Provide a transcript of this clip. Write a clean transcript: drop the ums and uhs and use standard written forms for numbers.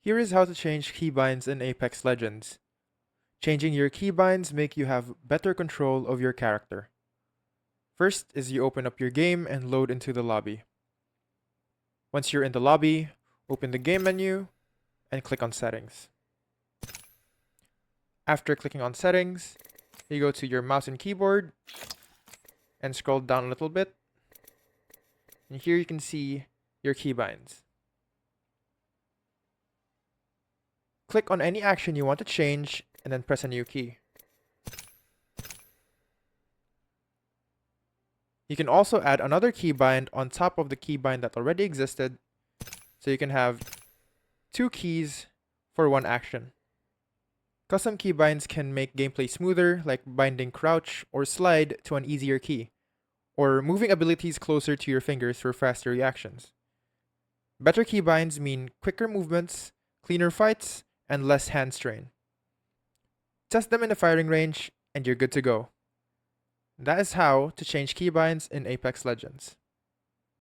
Here is how to change keybinds in Apex Legends. Changing your keybinds make you have better control of your character. First is you open up your game and load into the lobby. Once you're in the lobby, open the game menu and click on Settings. After clicking on Settings, you go to your mouse and keyboard and scroll down a little bit. And here you can see your keybinds. Click on any action you want to change and then press a new key. You can also add another keybind on top of the keybind that already existed, so you can have two keys for one action. Custom keybinds can make gameplay smoother, like binding crouch or slide to an easier key, or moving abilities closer to your fingers for faster reactions. Better keybinds mean quicker movements, cleaner fights, and less hand strain. Test them in the firing range, and you're good to go. That is how to change keybinds in Apex Legends.